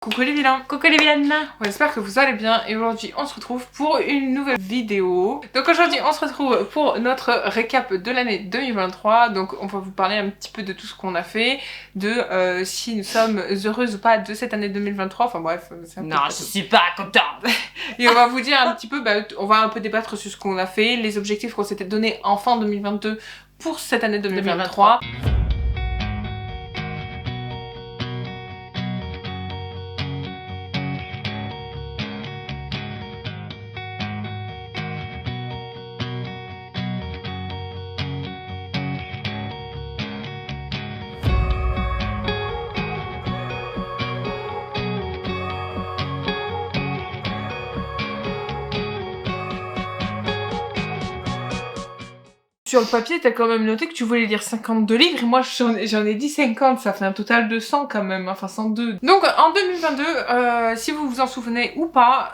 Coucou les vilains. Coucou les vilaines. On espère que vous allez bien et aujourd'hui on se retrouve pour une nouvelle vidéo. Donc aujourd'hui on se retrouve pour notre récap de l'année 2023. Donc on va vous parler un petit peu de tout ce qu'on a fait, de si nous sommes heureuses ou pas de cette année 2023. Enfin bref, c'est un peu... Non, je suis pas contente. Et on va vous dire un petit peu, on va un peu débattre sur ce qu'on a fait, les objectifs qu'on s'était donnés en fin 2022 pour cette année 2023. Sur le papier, t'as quand même noté que tu voulais lire 52 livres et moi j'en ai dit 50, ça fait un total de 100 quand même, enfin 102. Donc en 2022, si vous vous en souvenez ou pas,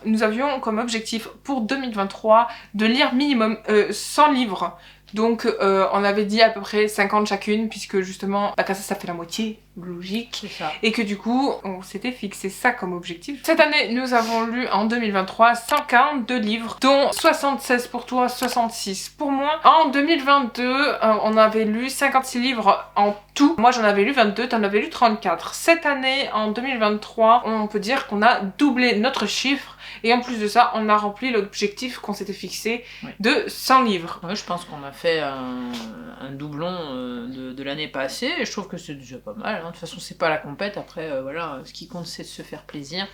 nous avions comme objectif pour 2023 de lire minimum 100 livres. Donc on avait dit à peu près 50 chacune puisque justement ça fait la moitié, logique. C'est ça. Et que du coup on s'était fixé ça comme objectif. Cette année nous avons lu en 2023 142 livres dont 76 pour toi, 66 pour moi. En 2022 on avait lu 56 livres en tout. Moi j'en avais lu 22, t'en avais lu 34. Cette année en 2023 on peut dire qu'on a doublé notre chiffre. Et en plus de ça, on a rempli l'objectif qu'on s'était fixé de 100 livres. Ouais, je pense qu'on a fait un doublon de l'année passée et je trouve que c'est déjà pas mal. Hein. De toute façon, c'est pas la compète. Après, voilà, ce qui compte, c'est de se faire plaisir.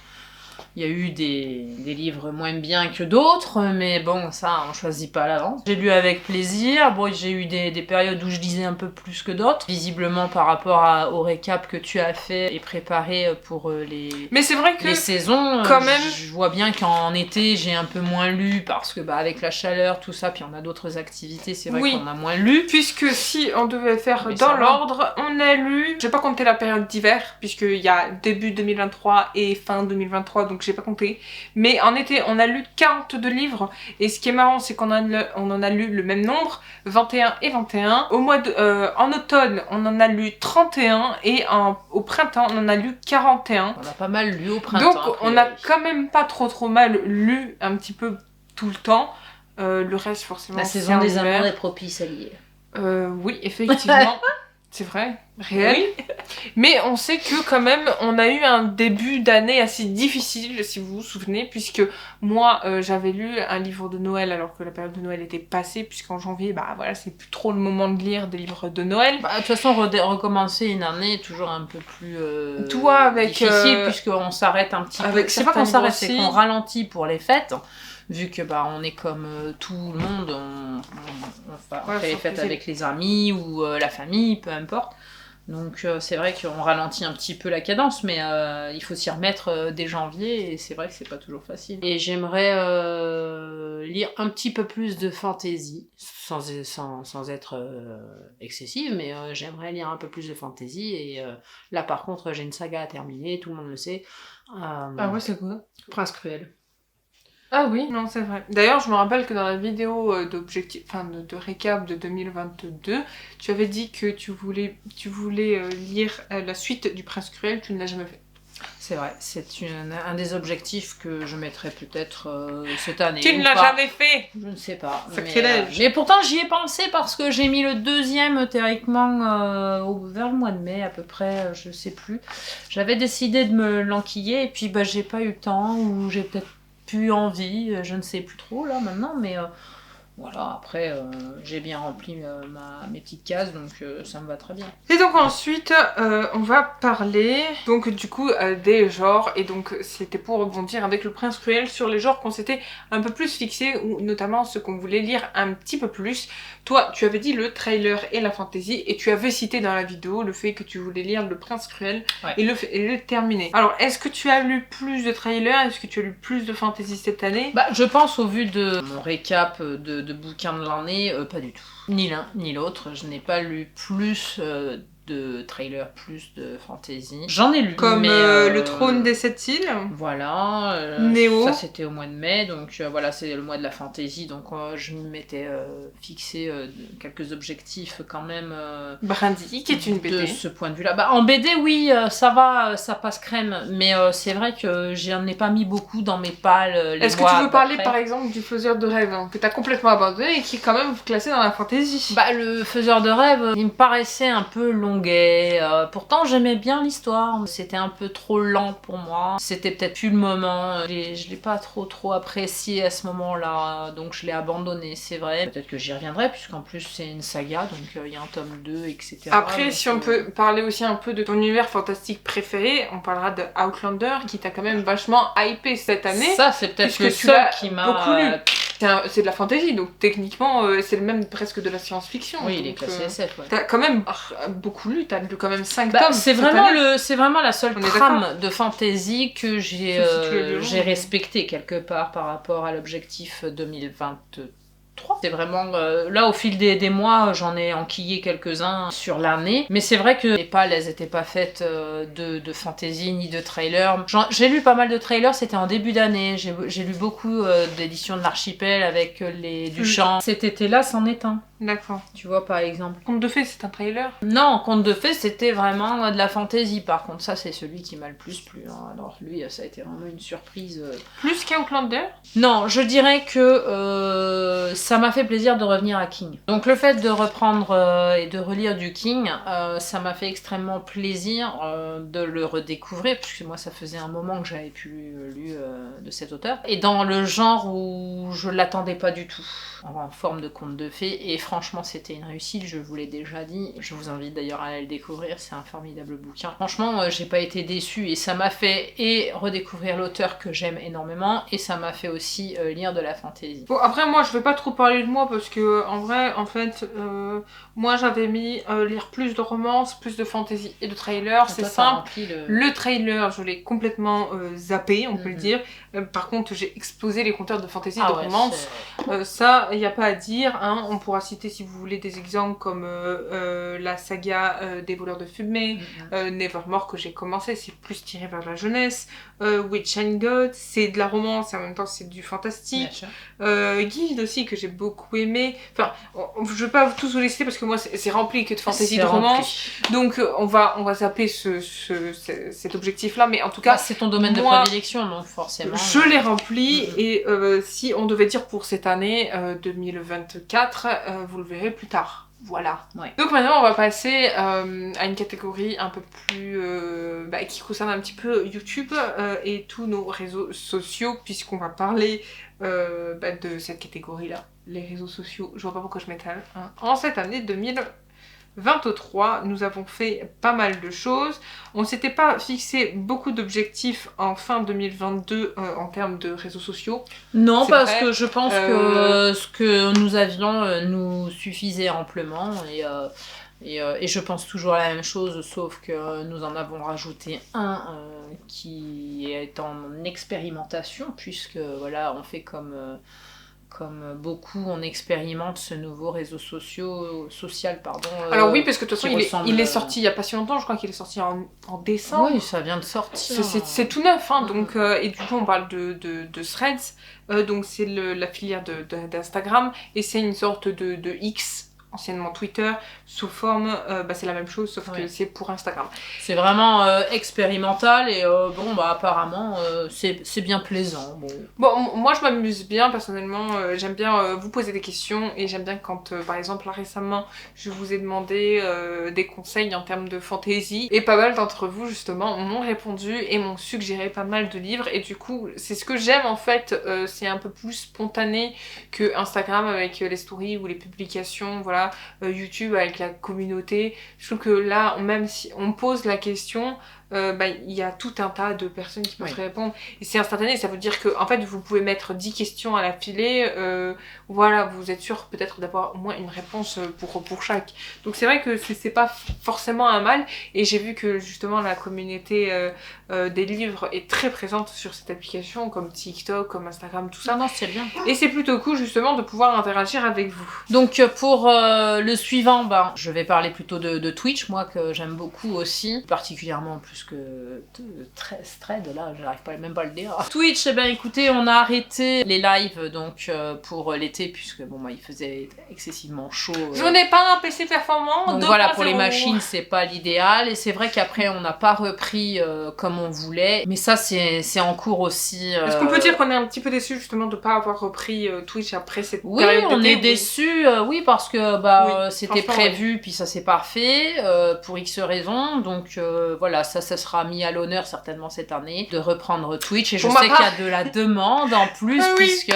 Il y a eu des livres moins bien que d'autres, mais bon, ça, on choisit pas à l'avance. J'ai lu avec plaisir. Bon, j'ai eu des périodes où je lisais un peu plus que d'autres. Visiblement, par rapport au récap que tu as fait et préparé pour mais c'est vrai que les saisons, quand même... je vois bien qu'en été, j'ai un peu moins lu parce que, avec la chaleur, tout ça, puis on a d'autres activités, c'est vrai qu'on a moins lu. Puisque si on devait faire dans l'ordre, on a lu... J'ai pas compté la période d'hiver, puisqu'il y a début 2023 et fin 2023, donc j'ai pas compté. Mais en été, on a lu 42 livres. Et ce qui est marrant, c'est qu'on en a lu le même nombre, 21 et 21. En automne, on en a lu 31. Et au printemps, on en a lu 41. On a pas mal lu au printemps. Donc, on a quand même pas trop mal lu un petit peu tout le temps. Le reste, forcément, la saison des amours est propice à lire. Oui, effectivement. C'est vrai, réel. Oui. Mais on sait que quand même, on a eu un début d'année assez difficile, si vous vous souvenez, puisque moi, j'avais lu un livre de Noël alors que la période de Noël était passée, puisqu'en janvier, voilà, c'est plus trop le moment de lire des livres de Noël. De toute façon, recommencer une année est toujours un peu plus difficile, puisqu'on s'arrête un petit peu. C'est pas qu'on s'arrête, c'est qu'on ralentit pour les fêtes. Vu que on est comme tout le monde, on fait les fêtes avec les amis ou la famille, peu importe. Donc c'est vrai qu'on ralentit un petit peu la cadence, mais il faut s'y remettre dès janvier et c'est vrai que c'est pas toujours facile. Et j'aimerais lire un petit peu plus de fantasy, sans être excessive, mais j'aimerais lire un peu plus de fantasy et là par contre j'ai une saga à terminer, tout le monde le sait. Ah ouais, c'est quoi ? Prince Cruel. Ah oui, non, c'est vrai. D'ailleurs, je me rappelle que dans la vidéo de récap de 2022, tu avais dit que tu voulais lire la suite du Prince Cruel, tu ne l'as jamais fait. C'est vrai, c'est un des objectifs que je mettrai peut-être cette année. Tu ne l'as jamais fait. Je ne sais pas. Mais pourtant, j'y ai pensé parce que j'ai mis le deuxième théoriquement vers le mois de mai à peu près, je sais plus. J'avais décidé de me l'enquiller et puis j'ai pas eu le temps ou j'ai peut-être plus envie, je ne sais plus trop là maintenant, mais voilà, après j'ai bien rempli mes petites cases, donc ça me va très bien. Et donc ensuite, on va parler donc du coup des genres, et donc c'était pour rebondir avec le Prince Cruel sur les genres qu'on s'était un peu plus fixés, ou notamment ce qu'on voulait lire un petit peu plus. Toi, tu avais dit le trailer et la fantasy, et tu avais cité dans la vidéo le fait que tu voulais lire le Prince Cruel et le terminer. Alors, est-ce que tu as lu plus de trailers? Est-ce que tu as lu plus de fantasy cette année? Je pense au vu de mon récap de bouquins de l'année, pas du tout. Ni l'un ni l'autre. Je n'ai pas lu plus de trailers plus de fantasy. J'en ai lu. Comme Le Trône des Sept Îles. Voilà. Néo. Ça c'était au mois de mai, donc voilà, c'est le mois de la fantasy, donc je m'étais fixé quelques objectifs quand même. Brandy, qui est une BD. De ce point de vue-là. Bah, en BD, oui, ça va, ça passe crème, mais c'est vrai que j'en ai pas mis beaucoup dans mes pales. Est-ce que tu veux parler par exemple du Faiseur de rêve, que t'as complètement abandonné et qui est quand même classé dans la fantasy? Bah, le Faiseur de rêve, il me paraissait un peu longuet. Pourtant, j'aimais bien l'histoire. C'était un peu trop lent pour moi. C'était peut-être plus le moment. Je l'ai pas trop apprécié à ce moment-là, donc je l'ai abandonné, c'est vrai. Peut-être que j'y reviendrai, puisqu'en plus c'est une saga, donc il y a un tome 2, etc. Après, donc, si on peut parler aussi un peu de ton univers fantastique préféré, on parlera de Outlander, qui t'a quand même vachement hypé cette année. Ça, c'est peut-être le seul qui m'a beaucoup lu. C'est de la fantasy, donc techniquement, c'est le même presque de la science-fiction. Oui, il est classé SF, ouais. T'as quand même beaucoup lu, t'as lu quand même 5 tomes. C'est vraiment la seule trame de fantasy que j'ai respectée quelque part par rapport à l'objectif 2023. C'est vraiment là au fil des mois, j'en ai enquillé quelques-uns sur l'année, mais c'est vrai que les pales elles étaient pas faites de fantasy ni de trailer. J'ai lu pas mal de trailers, c'était en début d'année. J'ai lu beaucoup d'éditions de l'Archipel avec les Duchamp. Cet été-là, c'en est un. D'accord. Tu vois, par exemple. Conte de fées, c'est un trailer? Non, Conte de fées, c'était vraiment de la fantasy. Par contre, ça, c'est celui qui m'a le plus plu. Hein. Alors, lui, ça a été vraiment une surprise. Plus qu'Outlander? Non, je dirais que ça m'a fait plaisir de revenir à King. Donc, le fait de reprendre et de relire du King, ça m'a fait extrêmement plaisir de le redécouvrir, puisque moi, ça faisait un moment que j'avais plus lu de cet auteur. Et dans le genre où je l'attendais pas du tout, en forme de conte de fées, et franchement c'était une réussite, je vous l'ai déjà dit, je vous invite d'ailleurs à aller le découvrir, c'est un formidable bouquin. Franchement j'ai pas été déçue et ça m'a fait redécouvrir l'auteur que j'aime énormément et ça m'a fait aussi lire de la fantaisie. Bon après moi je vais pas trop parler de moi parce que en vrai en fait moi j'avais mis lire plus de romances, plus de fantaisie et de trailer, c'est simple. Le trailer je l'ai complètement zappé on peut le dire, par contre j'ai explosé les compteurs de fantaisie et de romance, ça il n'y a pas à dire, hein. On pourra citer si vous voulez des exemples comme la saga des voleurs de fumée, Nevermore que j'ai commencé, c'est plus tiré vers la jeunesse, Witch and God, c'est de la romance et en même temps c'est du fantastique, Guild aussi que j'ai beaucoup aimé, enfin je vais pas tous vous les citer parce que moi c'est rempli que de fantasy de romance, donc on va zapper cet objectif là, mais en tout cas c'est ton domaine de prédilection donc forcément je l'ai rempli et si on devait dire pour cette année 2024, vous le verrez plus tard. Voilà. Ouais. Donc maintenant on va passer à une catégorie un peu plus qui concerne un petit peu YouTube et tous nos réseaux sociaux, puisqu'on va parler de cette catégorie là, les réseaux sociaux. Je vois pas pourquoi je m'étale. En cette année 2023, nous avons fait pas mal de choses. On s'était pas fixé beaucoup d'objectifs en fin 2022 en termes de réseaux sociaux. Non, parce que je pense que ce que nous avions nous suffisait amplement et je pense toujours la même chose, sauf que nous en avons rajouté un qui est en expérimentation, puisque voilà, on fait comme beaucoup, on expérimente ce nouveau réseau social. Alors oui, parce que de toute façon, il est sorti il y a pas si longtemps, je crois qu'il est sorti en décembre. Oui, ça vient de sortir. C'est tout neuf, hein, donc, et du coup on parle de Threads, donc c'est la filière d'Instagram, et c'est une sorte de X, anciennement Twitter, sous forme, c'est la même chose, sauf que c'est pour Instagram. C'est vraiment expérimental et apparemment c'est bien plaisant. Bon, moi je m'amuse bien personnellement, j'aime bien vous poser des questions et j'aime bien quand, par exemple, là récemment, je vous ai demandé des conseils en termes de fantasy et pas mal d'entre vous justement m'ont répondu et m'ont suggéré pas mal de livres et du coup, c'est ce que j'aime en fait, c'est un peu plus spontané que Instagram avec les stories ou les publications, voilà. YouTube avec la communauté, je trouve que là même si on pose la question il y a tout un tas de personnes qui peuvent répondre. Et c'est instantané, ça veut dire que en fait, vous pouvez mettre 10 questions à l'affilée. Voilà, vous êtes sûr peut-être d'avoir au moins une réponse pour chaque. Donc c'est vrai que c'est pas forcément un mal. Et j'ai vu que justement la communauté des livres est très présente sur cette application, comme TikTok, comme Instagram, tout ça. Non, c'est bien. Et c'est plutôt cool justement de pouvoir interagir avec vous. Donc pour le suivant, je vais parler plutôt de Twitch, moi que j'aime beaucoup aussi, particulièrement plus que Thread, là j'arrive même pas à le dire. Twitch, écoutez, on a arrêté les lives donc pour l'été puisque il faisait excessivement chaud. Je n'ai pas un PC performant. Donc voilà, pour les machines c'est pas l'idéal et c'est vrai qu'après on n'a pas repris comme on voulait, mais ça c'est en cours aussi. Est-ce qu'on peut dire qu'on est un petit peu déçus justement de pas avoir repris Twitch après cette période d'été? Oui, on est déçus, oui, parce que c'était prévu, puis ça s'est pas fait, pour X raisons, donc voilà, ça sera mis à l'honneur certainement cette année, de reprendre Twitch, et je sais qu'il y a de la demande en plus, puisque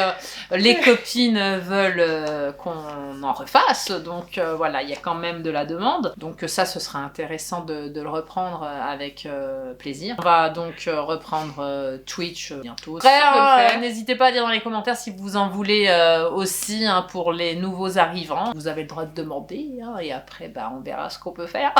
les copines veulent qu'on en refasse, donc voilà, il y a quand même de la demande, donc ça, ce sera intéressant de le reprendre avec plaisir. On va donc reprendre Twitch bientôt. Après, n'hésitez pas à dire dans les commentaires si vous en voulez aussi pour les nouveaux arrivants. Vous avez le droit de demander et après on verra ce qu'on peut faire.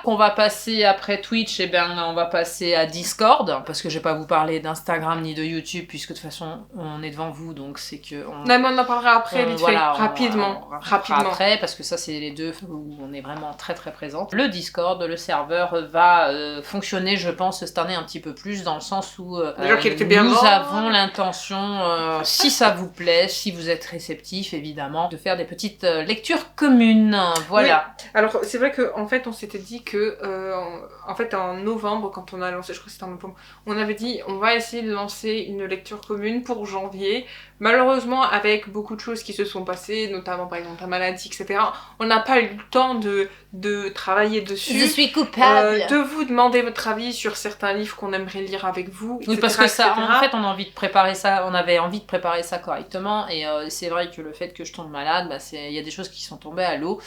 On va passer après Twitch, on va passer à Discord parce que je vais pas vous parler d'Instagram ni de YouTube puisque de toute façon on est devant vous, donc c'est que non, mais on en parlera après vite fait, rapidement. Après parce que ça c'est les deux où on est vraiment très très présente. Le Discord, le serveur va fonctionner je pense cette année un petit peu plus dans le sens où nous avons l'intention, si ça vous plaît, si vous êtes réceptif évidemment, de faire des petites lectures communes, voilà. Oui. Alors c'est vrai qu'en fait on s'était dit que en fait en novembre quand on a lancé, je crois que c'était en novembre, on avait dit on va essayer de lancer une lecture commune pour janvier. Malheureusement avec beaucoup de choses qui se sont passées, notamment par exemple la maladie, etc. On n'a pas eu le temps de travailler dessus. Je suis coupable. De vous demander votre avis sur certains livres qu'on aimerait lire avec vous, etc. Oui, parce que ça, en fait, on a envie de préparer ça, on avait envie de préparer ça correctement, et c'est vrai que le fait que je tombe malade, il y a des choses qui sont tombées à l'eau,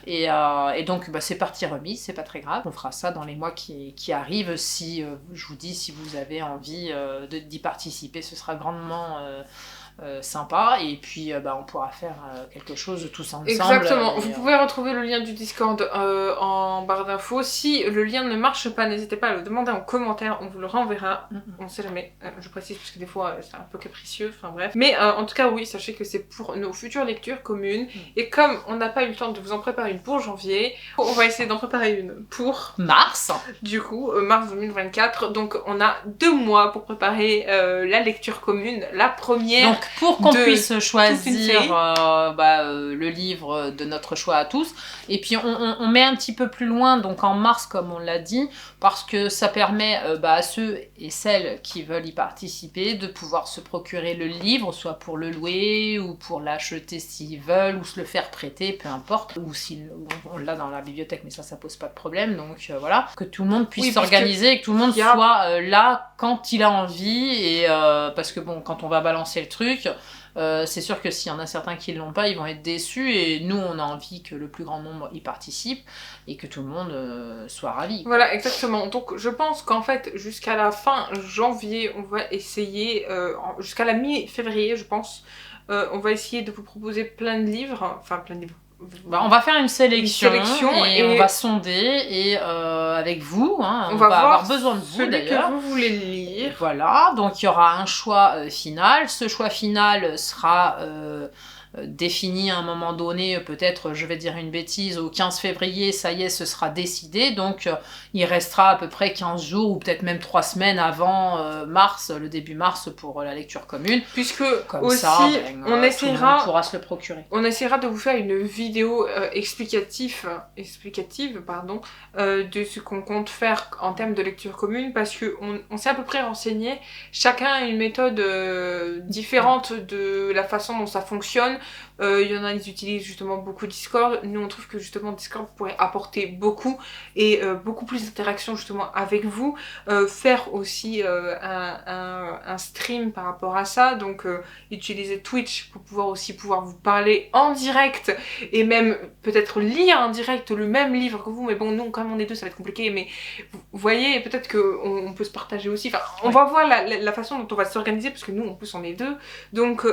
et donc c'est partie remise, c'est pas très grave. On fera ça dans les mois qui arrivent. Si je vous dis, si vous avez envie d'y participer, ce sera grandement sympa, et puis on pourra faire quelque chose tous ensemble. Exactement, vous pouvez retrouver le lien du Discord en barre d'infos. Si le lien ne marche pas, n'hésitez pas à le demander en commentaire, on vous le renverra. On sait jamais, je précise parce que des fois c'est un peu capricieux, enfin bref. Mais en tout cas oui, sachez que c'est pour nos futures lectures communes, et comme on n'a pas eu le temps de vous en préparer une pour janvier, on va essayer d'en préparer une pour mars, du coup, mars 2024, donc on a 2 mois pour préparer la lecture commune, la première. Donc pour qu'on puisse choisir le livre de notre choix à tous, et puis on met un petit peu plus loin, donc en mars comme on l'a dit, parce que ça permet à ceux et celles qui veulent y participer de pouvoir se procurer le livre, soit pour le louer ou pour l'acheter s'ils veulent, ou se le faire prêter, peu importe, ou si on l'a dans la bibliothèque, mais ça pose pas de problème, donc voilà, que tout le monde puisse s'organiser et que tout le monde soit là quand il a envie, et parce que quand on va balancer le truc, c'est sûr que s'il y en a certains qui ne l'ont pas, ils vont être déçus, et nous on a envie que le plus grand nombre y participe et que tout le monde soit ravi. Voilà, exactement. Donc je pense qu'en fait jusqu'à la fin janvier, on va essayer, jusqu'à la mi-février je pense, on va essayer de vous proposer plein de livres, on va faire une sélection et on va sonder, et avec vous, on va avoir besoin de vous d'ailleurs. Que vous voulez lire. Voilà, donc il y aura un choix final. Ce choix final sera défini à un moment donné, peut-être, je vais dire une bêtise, au 15 février, ça y est, ce sera décidé, donc il restera à peu près 15 jours, ou peut-être même 3 semaines avant mars, le début mars, pour la lecture commune. Puisque comme aussi, ça, tout le monde pourra se le procurer. On essaiera de vous faire une vidéo explicative, de ce qu'on compte faire en termes de lecture commune, parce qu'on s'est à peu près renseigné, chacun a une méthode différente de la façon dont ça fonctionne. Il y en a, ils utilisent justement beaucoup Discord. Nous, on trouve que justement Discord pourrait apporter beaucoup et beaucoup plus d'interaction justement avec vous. Faire aussi un stream par rapport à ça. Donc, utiliser Twitch pour pouvoir vous parler en direct et même peut-être lire en direct le même livre que vous. Mais bon, nous, comme on est deux, ça va être compliqué. Mais vous voyez, peut-être qu'on peut se partager aussi. Enfin, on va voir la façon dont on va s'organiser parce que nous, en plus, on est deux. Donc,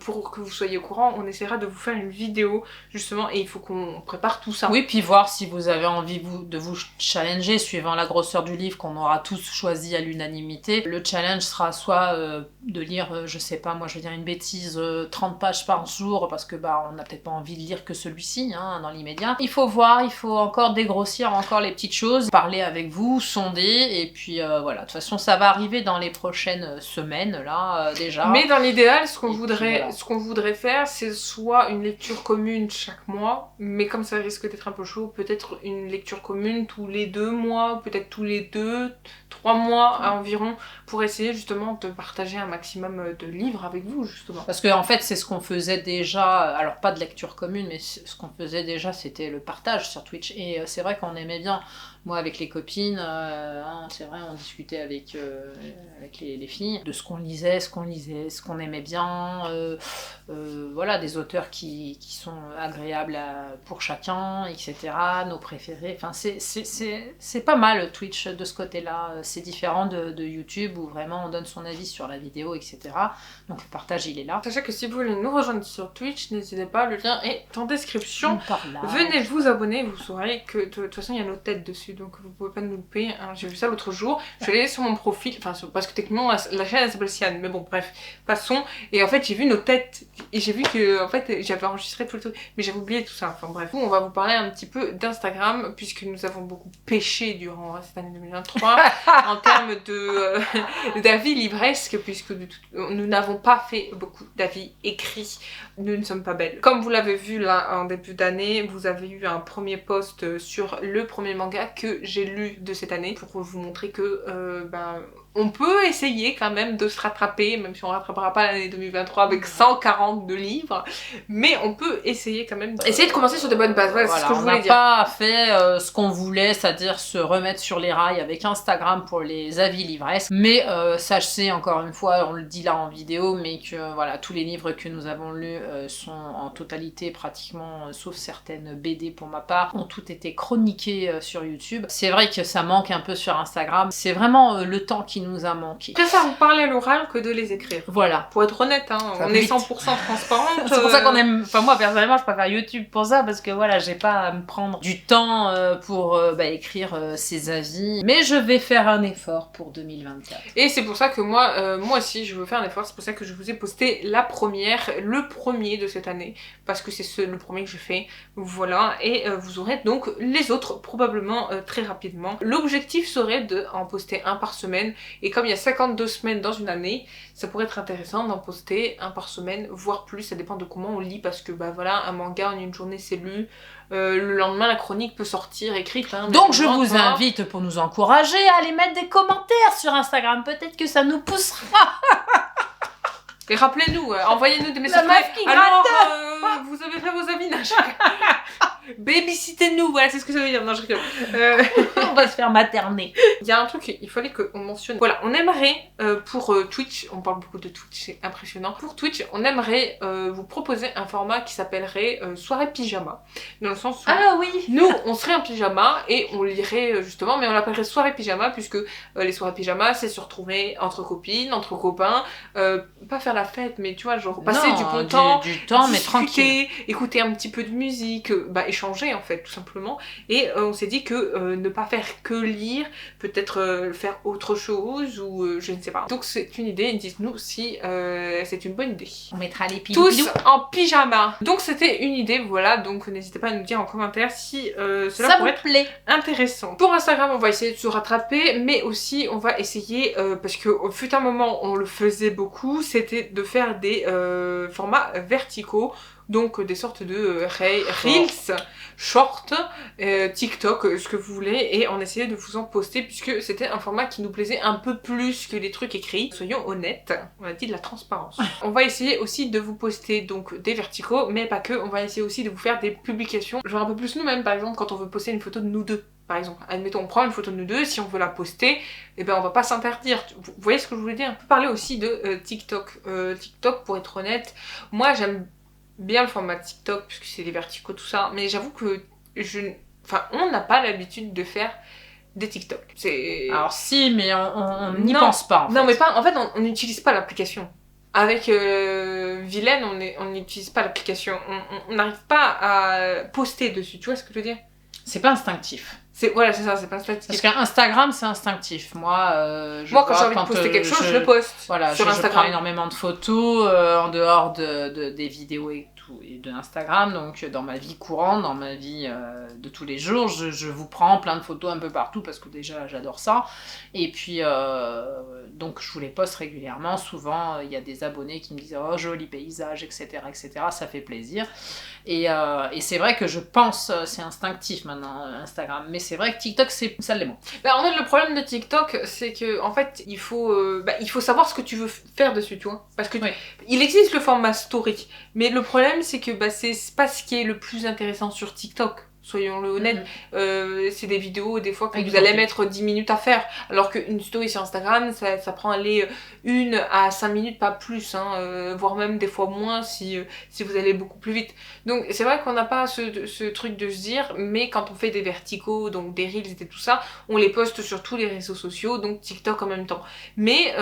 pour que vous soyez au courant, on essaiera de vous faire une vidéo justement et il faut qu'on prépare tout ça. Oui, puis voir si vous avez envie de vous challenger suivant la grosseur du livre qu'on aura tous choisi à l'unanimité. Le challenge sera soit de lire, je sais pas, moi je vais dire une bêtise, 30 pages par jour parce que on n'a peut-être pas envie de lire que celui-ci dans l'immédiat. Il faut voir, il faut encore dégrossir encore les petites choses, parler avec vous, sonder et puis voilà. De toute façon, ça va arriver dans les prochaines semaines là déjà. Mais dans l'idéal, ce qu'on voudrait faire, c'est soit une lecture commune chaque mois, mais comme ça risque d'être un peu chaud, peut-être une lecture commune tous les 2 mois, peut-être tous les 2-3 mois environ, pour essayer justement de partager un maximum de livres avec vous justement. Parce que en fait, c'est ce qu'on faisait déjà, alors pas de lecture commune, mais ce qu'on faisait déjà, c'était le partage sur Twitch. Et c'est vrai qu'on aimait bien. Moi, avec les copines, c'est vrai, on discutait avec les filles de ce qu'on lisait, ce qu'on aimait bien, voilà, des auteurs qui sont agréables pour chacun, etc., nos préférés. Enfin, c'est pas mal Twitch de ce côté-là. C'est différent de YouTube où vraiment on donne son avis sur la vidéo, etc. Donc le partage, il est là. Sachez que si vous voulez nous rejoindre sur Twitch, n'hésitez pas, le lien est en description. Venez vous abonner, vous saurez que de toute façon il y a nos têtes dessus, donc vous pouvez pas nous louper. J'ai vu ça l'autre jour, je suis allée sur mon profil, parce que techniquement la chaîne elle s'appelle Sian, mais bon bref, passons. Et en fait j'ai vu nos têtes, et j'ai vu que en fait j'avais enregistré tout le truc, mais j'avais oublié tout ça. Enfin bref, on va vous parler un petit peu d'Instagram, puisque nous avons beaucoup pêché durant cette année 2023 en termes d'avis livresques, puisque nous n'avons pas fait beaucoup d'avis écrits, nous ne sommes pas belles. Comme vous l'avez vu là en début d'année, vous avez eu un premier post sur le premier manga que j'ai lu de cette année, pour vous montrer que on peut essayer quand même de se rattraper, même si on rattrapera pas l'année 2023 avec 142 livres, mais on peut essayer quand même essayer de commencer sur de bonnes bases. Voilà, c'est ce que je voulais dire. On n'a pas fait ce qu'on voulait, c'est-à-dire se remettre sur les rails avec Instagram pour les avis livresques, mais sachez encore une fois, on le dit là en vidéo, mais que voilà, tous les livres que nous avons lus sont en totalité pratiquement, sauf certaines BD pour ma part, ont toutes été chroniquées sur YouTube. C'est vrai que ça manque un peu sur Instagram, c'est vraiment le temps qui nous a manqué. Je préfère vous parler à l'oral que de les écrire. Voilà. Pour être honnête, on est 100% transparente. C'est pour ça qu'on aime... Enfin moi personnellement je préfère YouTube pour ça, parce que voilà, j'ai pas à me prendre du temps pour écrire ces avis. Mais je vais faire un effort pour 2024. Et c'est pour ça que moi aussi je veux faire un effort, c'est pour ça que je vous ai posté le premier de cette année, parce que c'est le premier que j'ai fait, voilà, et vous aurez donc les autres probablement très rapidement. L'objectif serait d'en poster un par semaine, et comme il y a 52 semaines dans une année, ça pourrait être intéressant d'en poster un par semaine, voire plus, ça dépend de comment on lit, parce que voilà, un manga en une journée c'est lu, le lendemain la chronique peut sortir écrite. Donc je vous invite, pour nous encourager, à aller mettre des commentaires sur Instagram, peut-être que ça nous poussera. Et rappelez-nous, envoyez-nous des messages. Alors, vous avez fait vos avis, non, babysittez-nous, voilà, c'est ce que ça veut dire. Non, je rigole. On va se faire materner. Il y a un truc, il fallait qu'on mentionne. Voilà, on aimerait, pour Twitch, on parle beaucoup de Twitch, c'est impressionnant. Pour Twitch, on aimerait vous proposer un format qui s'appellerait soirée pyjama. Dans le sens où nous, on serait en pyjama et on lirait justement, mais on l'appellerait soirée pyjama, puisque les soirées pyjama, c'est se retrouver entre copines, entre copains, pas faire la fête, mais tu vois, genre passer du bon temps, mais tranquille, écouter un petit peu de musique, échanger en fait, tout simplement. Et on s'est dit que ne pas faire que lire, peut-être faire autre chose, ou je ne sais pas. Donc c'est une idée, dites-nous si c'est une bonne idée. On mettra les pilous tous en pyjama. Donc c'était une idée, voilà, donc n'hésitez pas à nous dire en commentaire si cela pourrait être intéressant. Pour Instagram, on va essayer de se rattraper, mais aussi on va essayer, parce qu'au fut un moment on le faisait beaucoup, c'était de faire des formats verticaux donc des sortes de Reels, Short, TikTok, ce que vous voulez, et on essayait de vous en poster puisque c'était un format qui nous plaisait un peu plus que les trucs écrits. Soyons honnêtes, on a dit de la transparence. On va essayer aussi de vous poster donc des verticaux, mais pas que, on va essayer aussi de vous faire des publications, genre un peu plus nous-mêmes, par exemple quand on veut poster une photo de nous deux. Par exemple, admettons, on prend une photo de nous deux, si on veut la poster, eh ben on va pas s'interdire. Vous voyez ce que je voulais dire? On peut parler aussi de TikTok. TikTok, pour être honnête, moi j'aime bien le format TikTok, puisque c'est des verticaux, tout ça, mais j'avoue que on n'a pas l'habitude de faire des TikTok. Alors si, mais on n'y pense pas, en fait. Non, mais pas, en fait, on n'utilise pas l'application. Avec Vilaine, on n'utilise pas l'application. On n'arrive pas à poster dessus, tu vois ce que je veux dire? C'est pas instinctif. Voilà, c'est ça, c'est pas instinctif. Parce qu'Instagram, c'est instinctif. Moi, quand j'ai envie de poster quelque chose, je le poste. Voilà, sur Instagram. Je prends énormément de photos en dehors des vidéos et de Instagram. Donc, dans ma vie courante, dans ma vie de tous les jours, je vous prends plein de photos un peu partout parce que déjà, j'adore ça. Et puis, donc, je vous les poste régulièrement. Souvent, il y a des abonnés qui me disent « Oh, joli paysage, etc. etc. » Ça fait plaisir. Et c'est vrai que je pense, c'est instinctif maintenant, Instagram. Mais c'est vrai que TikTok, ça l'est moins. En fait, le problème de TikTok, c'est que en fait, il faut savoir ce que tu veux faire dessus, tu vois. Parce que il existe le format story, mais le problème, c'est que c'est pas ce qui est le plus intéressant sur TikTok. Soyons-le honnêtes, c'est des vidéos des fois que vous allez mettre 10 minutes à faire, alors qu'une story sur Instagram, ça prend 1 à 5 minutes, pas plus, voire même des fois moins si vous allez beaucoup plus vite. Donc c'est vrai qu'on n'a pas ce truc de se dire, mais quand on fait des verticaux, donc des reels et tout ça, on les poste sur tous les réseaux sociaux, donc TikTok en même temps. Mais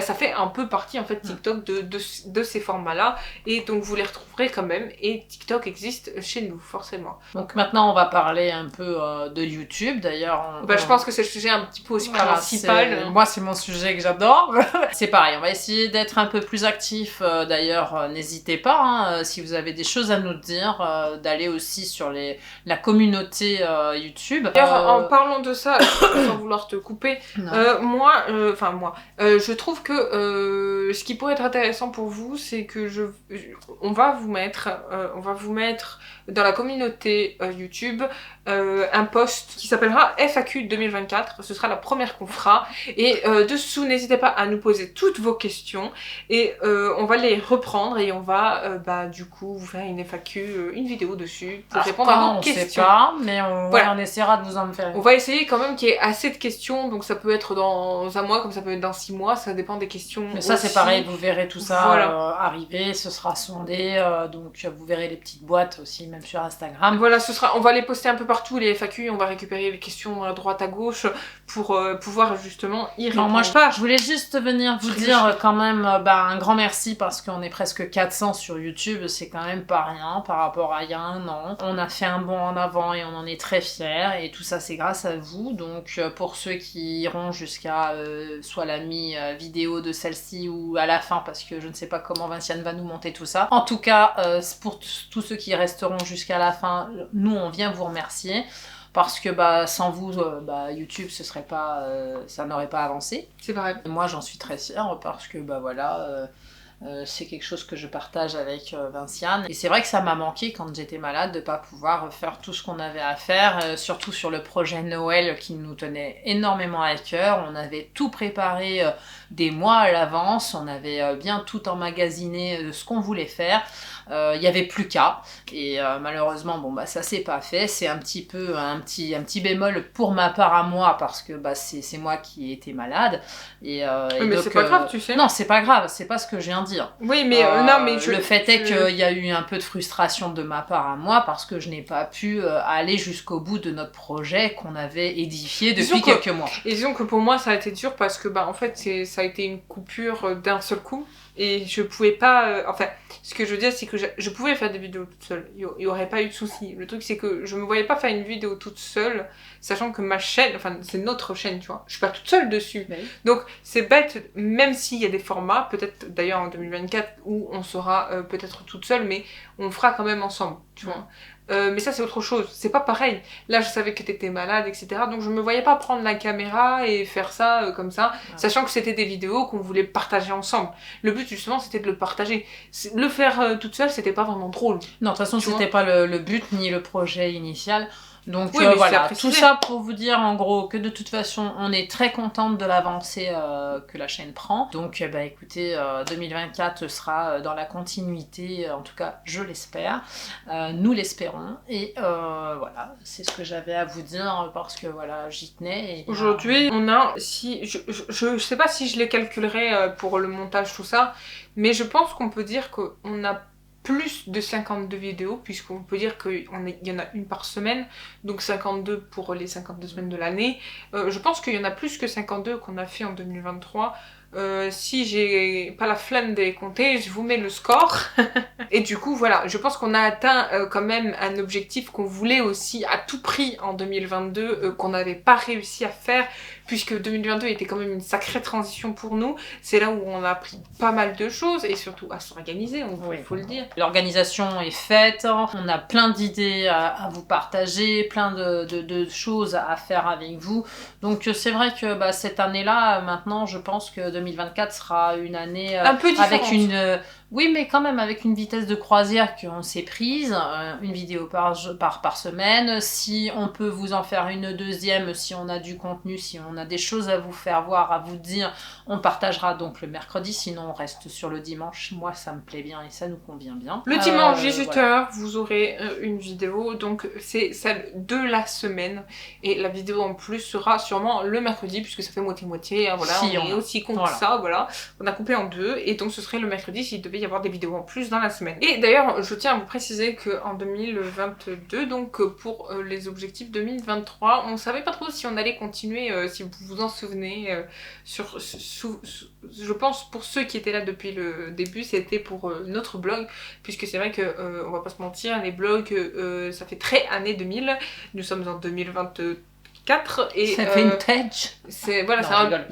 ça fait un peu partie en fait TikTok de ces formats-là, et donc vous les retrouverez quand même, et TikTok existe chez nous, forcément. Donc maintenant on va parler un peu de YouTube, d'ailleurs. Je pense que c'est le sujet un petit peu aussi principal. Moi, c'est mon sujet que j'adore. C'est pareil, on va essayer d'être un peu plus actifs. D'ailleurs, n'hésitez pas, si vous avez des choses à nous dire, d'aller aussi sur la communauté YouTube. D'ailleurs, en parlant de ça, sans vouloir te couper, je trouve que ce qui pourrait être intéressant pour vous, c'est que on va vous mettre dans la communauté YouTube un post qui s'appellera FAQ 2024. Ce sera la première qu'on fera, et dessous n'hésitez pas à nous poser toutes vos questions, et on va les reprendre, et on va du coup vous faire une FAQ, une vidéo dessus pour répondre à vos questions. On sait pas, mais on essaiera de vous en faire une. On va essayer quand même qu'il y ait assez de questions, donc ça peut être dans 1 mois comme ça peut être dans 6 mois, ça dépend des questions. Mais ça aussi. C'est pareil, vous verrez tout ça arriver, ce sera sondé, donc vous verrez les petites boîtes aussi, même sur Instagram. Voilà, on va les poster un peu partout, les FAQ, on va récupérer les questions à droite à gauche pour pouvoir justement y répondre. Non, moi je voulais juste venir vous dire quand même un grand merci, parce qu'on est presque 400 sur YouTube, c'est quand même pas rien par rapport à il y a 1 an. On a fait un bond en avant et on en est très fiers, et tout ça c'est grâce à vous. Donc pour ceux qui iront jusqu'à soit la mi-vidéo de celle-ci ou à la fin, parce que je ne sais pas comment Vinciane va nous monter tout ça. En tout cas, pour tous ceux qui resteront jusqu'à la fin, nous on vient vous remercier, parce que sans vous, YouTube ça n'aurait pas avancé. C'est vrai. Et moi j'en suis très fière, parce que c'est quelque chose que je partage avec Vinciane, et c'est vrai que ça m'a manqué quand j'étais malade de pas pouvoir faire tout ce qu'on avait à faire, surtout sur le projet Noël qui nous tenait énormément à cœur. On avait tout préparé des mois à l'avance, on avait bien tout emmagasiné de ce qu'on voulait faire. Il n'y avait plus qu'à, et malheureusement ça s'est pas fait. C'est un petit peu un petit bémol pour ma part à moi, parce que c'est moi qui ai été malade, mais donc, c'est pas grave, tu sais. Non, c'est pas grave, c'est pas ce que je viens de dire. Oui, mais le fait est qu'il y a eu un peu de frustration de ma part à moi, parce que je n'ai pas pu aller jusqu'au bout de notre projet qu'on avait édifié depuis quelques mois. Et disons que pour moi ça a été dur, parce que en fait ça a été une coupure d'un seul coup, et je pouvais pas ce que je veux dire, c'est que je pouvais faire des vidéos toute seule, il y aurait pas eu de souci. Le truc c'est que je me voyais pas faire une vidéo toute seule, sachant que ma chaîne, c'est notre chaîne, tu vois, je suis pas toute seule dessus. Donc c'est bête, même s'il y a des formats, peut-être d'ailleurs en 2024 où on sera peut-être toute seule, mais on fera quand même ensemble, tu vois. Mais ça c'est autre chose, c'est pas pareil. Là je savais que t'étais malade, etc. Donc je me voyais pas prendre la caméra et faire ça comme ça, sachant que c'était des vidéos qu'on voulait partager ensemble. Le but justement c'était de le partager. Le faire toute seule c'était pas vraiment drôle. Non, de toute façon c'était pas le but ni le projet initial. Donc oui, voilà, tout ça pour vous dire en gros que de toute façon on est très contente de l'avancée que la chaîne prend. Donc écoutez, 2024 sera dans la continuité, en tout cas je l'espère, nous l'espérons. Et voilà, c'est ce que j'avais à vous dire parce que voilà, j'y tenais. Et aujourd'hui on a, si je sais pas si je les calculerai pour le montage tout ça, mais je pense qu'on peut dire qu'on a plus de 52 vidéos, puisqu'on peut dire qu'il y en a une par semaine, donc 52 pour les 52 semaines de l'année. Je pense qu'il y en a plus que 52 qu'on a fait en 2023. Si j'ai pas la flemme de les compter, je vous mets le score. Et du coup, voilà, je pense qu'on a atteint quand même un objectif qu'on voulait aussi à tout prix en 2022, qu'on n'avait pas réussi à faire, puisque 2022 était quand même une sacrée transition pour nous. C'est là où on a appris pas mal de choses, et surtout à s'organiser, il faut le dire. L'organisation est faite, on a plein d'idées à vous partager, plein de choses à faire avec vous. Donc c'est vrai que cette année-là, maintenant, je pense que 2024 sera une année un peu différente. Avec une... Oui, mais quand même avec une vitesse de croisière qu'on s'est prise, une vidéo par semaine. Si on peut vous en faire une deuxième, si on a du contenu, si on a des choses à vous faire voir, à vous dire, on partagera donc le mercredi, sinon on reste sur le dimanche. Moi, ça me plaît bien et ça nous convient bien. Le dimanche, 18h, vous aurez une vidéo, donc c'est celle de la semaine. Et la vidéo en plus sera sûrement le mercredi, puisque ça fait moitié-moitié. Voilà, si on est aussi contre ça, voilà. On a coupé en deux, et donc ce serait le mercredi s'il devait y avoir des vidéos en plus dans la semaine. Et d'ailleurs, je tiens à vous préciser qu'en 2022, donc pour les objectifs 2023, on savait pas trop si on allait continuer, si vous vous en souvenez, je pense pour ceux qui étaient là depuis le début, c'était pour notre blog, puisque c'est vrai que, on va pas se mentir, les blogs, ça fait très année 2000, nous sommes en 2024. Et ça fait une tâche. C'est voilà,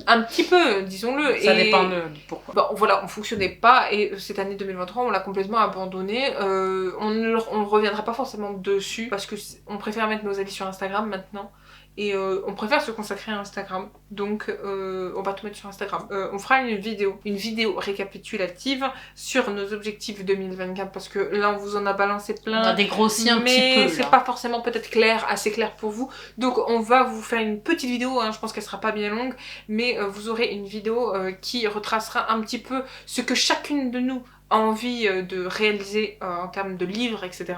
un petit peu, disons-le. Ça dépend de pourquoi. Bon, voilà, on fonctionnait pas et cette année 2023, on l'a complètement abandonné. On ne reviendra pas forcément dessus parce que on préfère mettre nos avis sur Instagram maintenant. Et on préfère se consacrer à Instagram, donc on va tout mettre sur Instagram. On fera une vidéo récapitulative sur nos objectifs 2024 parce que là on vous en a balancé plein. On a dégrossi un petit peu. Mais c'est pas forcément peut-être assez clair pour vous. Donc on va vous faire une petite vidéo, je pense qu'elle sera pas bien longue, mais vous aurez une vidéo qui retracera un petit peu ce que chacune de nous envie de réaliser en termes de livres, etc.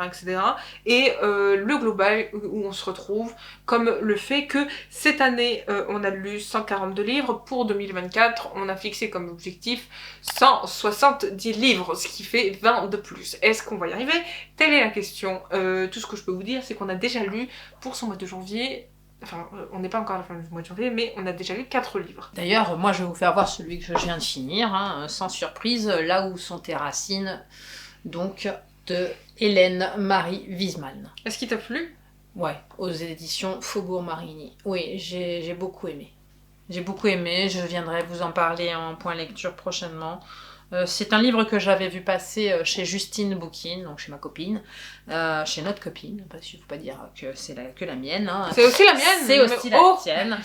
Et le global où on se retrouve, comme le fait que cette année, on a lu 142 livres. Pour 2024, on a fixé comme objectif 170 livres, ce qui fait 20 de plus. Est-ce qu'on va y arriver? Telle est la question. Tout ce que je peux vous dire, c'est qu'on a déjà lu pour ce mois de janvier. Enfin, on n'est pas encore à la fin du mois de janvier, mais on a déjà lu 4 livres. D'ailleurs, moi je vais vous faire voir celui que je viens de finir, sans surprise, Là où sont tes racines, donc de Hélène Marie Wiesmann. Est-ce qu'il t'a plu? Ouais, aux éditions Faubourg Marigny. Oui, j'ai beaucoup aimé. J'ai beaucoup aimé, je viendrai vous en parler en point lecture prochainement. C'est un livre que j'avais vu passer chez Justine Bouquin, donc chez ma copine, chez notre copine, parce qu'il ne faut pas dire que c'est que la mienne. C'est aussi la mienne. C'est aussi la tienne.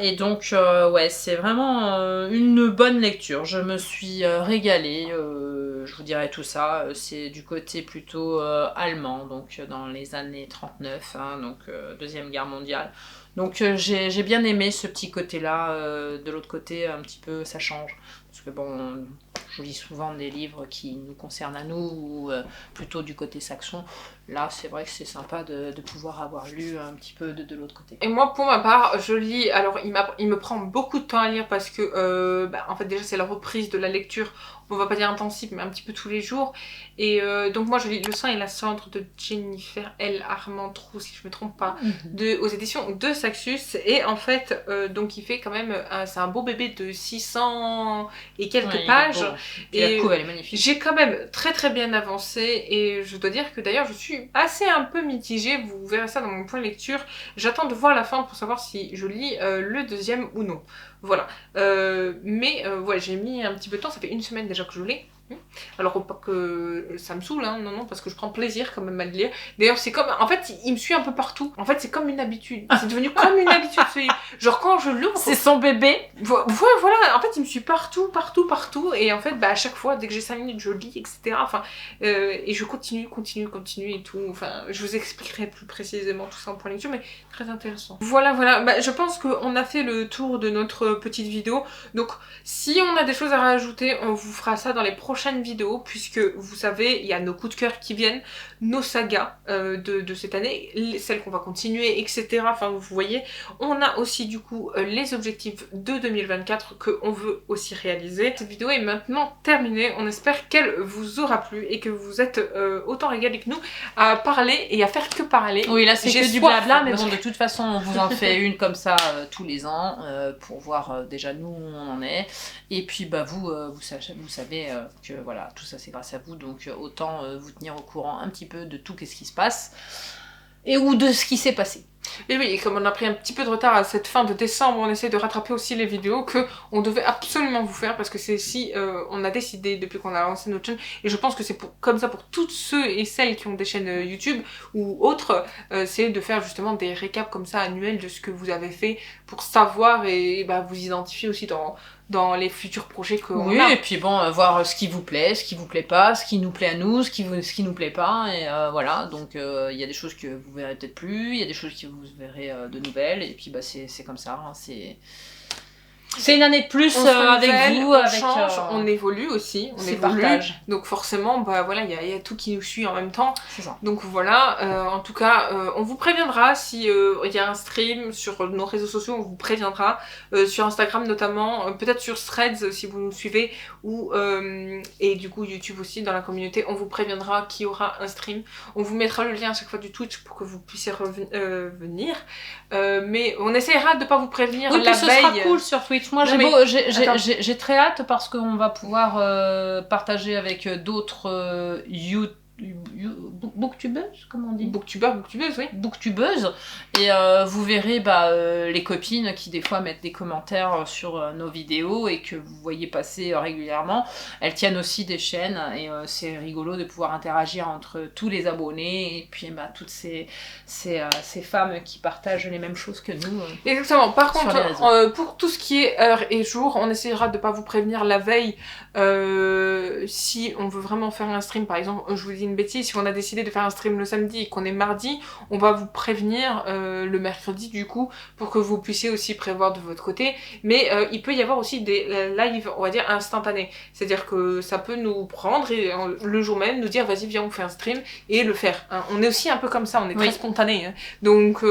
Et donc, ouais, c'est vraiment une bonne lecture. Je me suis régalée, je vous dirai tout ça. C'est du côté plutôt allemand, donc dans les années 39, donc Deuxième Guerre mondiale. Donc j'ai bien aimé ce petit côté-là. De l'autre côté, un petit peu, ça change. Parce que bon, je lis souvent des livres qui nous concernent à nous, ou plutôt du côté saxon. Là, c'est vrai que c'est sympa de pouvoir avoir lu un petit peu de l'autre côté. Et moi, pour ma part, je lis... Alors, il me prend beaucoup de temps à lire parce que, en fait, déjà, c'est la reprise de la lecture. On va pas dire intensive, mais un petit peu tous les jours. Et donc, moi, je lis Le sang et la cendre de Jennifer L. Armentrout, si je me trompe pas, aux éditions de Saxus. Et en fait, donc, il fait quand même... c'est un beau bébé de 600 et quelques pages. Et la couve, elle est magnifique. J'ai quand même très très bien avancé. Et je dois dire que d'ailleurs, je suis assez un peu mitigée. Vous verrez ça dans mon point lecture. J'attends de voir la fin pour savoir si je lis le deuxième ou non. Voilà. Mais ouais, j'ai mis un petit peu de temps, ça fait 1 semaine déjà que je l'ai. Alors pas que ça me saoule, hein, non, parce que je prends plaisir quand même à le lire. D'ailleurs c'est comme, en fait il me suit un peu partout. En fait c'est comme une habitude, c'est devenu comme une habitude. Genre quand je l'ouvre... C'est son bébé. Voilà, en fait il me suit partout. Et en fait à chaque fois, dès que j'ai 5 minutes je lis, etc. Enfin, et je continue et tout. Enfin, je vous expliquerai plus précisément tout ça en point lecture, mais très intéressant. Voilà, je pense qu'on a fait le tour de notre petite vidéo. Donc si on a des choses à rajouter, on vous fera ça dans les prochaines vidéos, puisque vous savez, il y a nos coups de cœur qui viennent, nos sagas de cette année, celles qu'on va continuer, etc. Enfin, vous voyez, on a aussi du coup les objectifs de 2024 qu'on veut aussi réaliser. Cette vidéo est maintenant terminée, on espère qu'elle vous aura plu et que vous êtes autant régalés que nous à parler et à faire que parler. Oui, là c'est que du blabla, mais bon, de toute façon on vous en fait une comme ça tous les ans pour voir déjà nous où on en est, et puis bah vous savez que voilà, tout ça c'est grâce à vous, donc autant vous tenir au courant un petit peu de tout ce qui se passe et ou de ce qui s'est passé. Et oui, et comme on a pris un petit peu de retard à cette fin de décembre, on essaie de rattraper aussi les vidéos que on devait absolument vous faire, parce que c'est si on a décidé depuis qu'on a lancé notre chaîne, et je pense que c'est comme ça pour tous ceux et celles qui ont des chaînes YouTube ou autres, c'est de faire justement des récaps comme ça annuels de ce que vous avez fait pour savoir et bah, vous identifier aussi dans les futurs projets qu'on a. Oui, et puis bon, voir ce qui vous plaît pas, ce qui nous plaît à nous, ce qui nous plaît pas, et voilà, donc il y a des choses que vous verrez peut-être plus, il y a des choses que vous verrez de nouvelles, et puis bah c'est comme ça, hein, c'est une année de plus avec vous, on change, on évolue aussi, on évolue. Partage. Donc forcément, bah voilà, il y a tout qui nous suit en même temps. C'est ça. Donc voilà, en tout cas, on vous préviendra si il y a un stream sur nos réseaux sociaux, on vous préviendra sur Instagram notamment, peut-être sur Threads si vous nous suivez, ou et du coup YouTube aussi dans la communauté, on vous préviendra qu'il y aura un stream. On vous mettra le lien à chaque fois du Twitch pour que vous puissiez venir, mais on essaiera de pas vous prévenir la veille. Ce sera cool sur Twitch. Moi j'ai très hâte parce qu'on va pouvoir partager avec d'autres booktubeuses, comment on dit ? Booktubeuses, oui. Booktubeuses. Et vous verrez les copines qui des fois mettent des commentaires sur nos vidéos et que vous voyez passer régulièrement. Elles tiennent aussi des chaînes et c'est rigolo de pouvoir interagir entre tous les abonnés et puis toutes ces femmes qui partagent les mêmes choses que nous. Exactement. Par contre, pour tout ce qui est heure et jour, on essaiera de pas vous prévenir la veille si on veut vraiment faire un stream. Par exemple, je vous dis une bêtise, si on a décidé de faire un stream le samedi et qu'on est mardi, on va vous prévenir le mercredi du coup pour que vous puissiez aussi prévoir de votre côté. Mais il peut y avoir aussi des lives, on va dire instantanés, c'est-à-dire que ça peut nous prendre et le jour même nous dire vas-y viens on fait un stream et le faire, hein. On est aussi un peu comme ça, on est très spontané, hein. Donc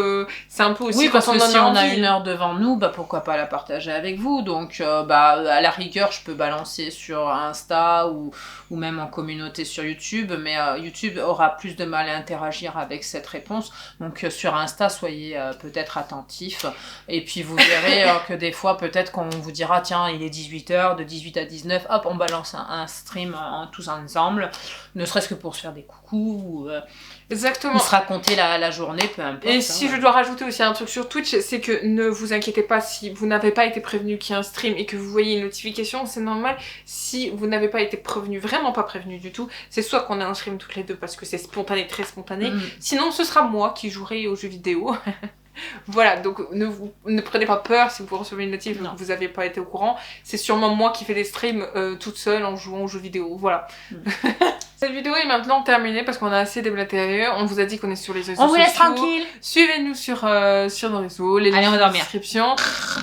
c'est un peu aussi parce que si on a une heure devant nous, bah pourquoi pas la partager avec vous. Donc à la rigueur je peux balancer sur Insta ou même en communauté sur YouTube, mais YouTube aura plus de mal à interagir avec cette réponse, donc sur Insta soyez peut-être attentifs, et puis vous verrez que des fois peut-être qu'on vous dira tiens il est 18h, de 18 à 19, hop on balance un stream tous ensemble, ne serait-ce que pour se faire des coucous ou exactement, se raconter la journée, peu importe. Et si je dois rajouter aussi un truc sur Twitch, c'est que ne vous inquiétez pas si vous n'avez pas été prévenu qu'il y a un stream et que vous voyez une notification, c'est normal. Si vous n'avez pas été prévenu, vraiment pas prévenu du tout, c'est soit qu'on a un stream toutes les deux parce que c'est spontané, très spontané, sinon ce sera moi qui jouerai aux jeux vidéo. Voilà, donc ne prenez pas peur si vous recevez une notif et que vous n'avez pas été au courant. C'est sûrement moi qui fais des streams toute seule en jouant aux jeux vidéo. Voilà. Cette vidéo est maintenant terminée parce qu'on a assez déblatéré. On vous a dit qu'on est sur les réseaux sociaux. On vous laisse tranquille. Suivez-nous sur nos réseaux, les liens en description.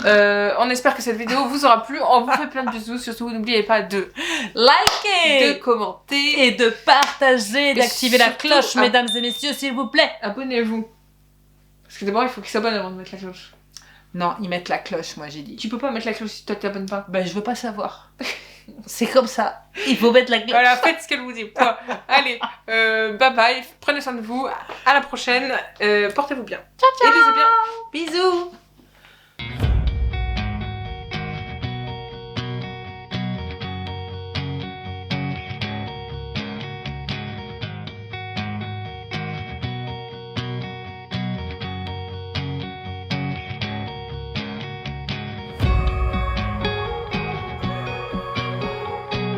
On espère que cette vidéo vous aura plu. On vous fait plein de bisous. Surtout, n'oubliez pas de liker, de commenter et de partager, d'activer la cloche, mesdames et messieurs, s'il vous plaît. Abonnez-vous. Parce que d'abord, il faut qu'ils s'abonnent avant de mettre la cloche. Non, ils mettent la cloche, moi j'ai dit. Tu peux pas mettre la cloche si toi t'abonnes pas. Ben, je veux pas savoir. C'est comme ça. Il faut mettre la cloche. Voilà, faites ce qu'elle vous dit. Allez, bye bye. Prenez soin de vous. À la prochaine. Portez-vous bien. Ciao, ciao. Et lisez bien. Bisous.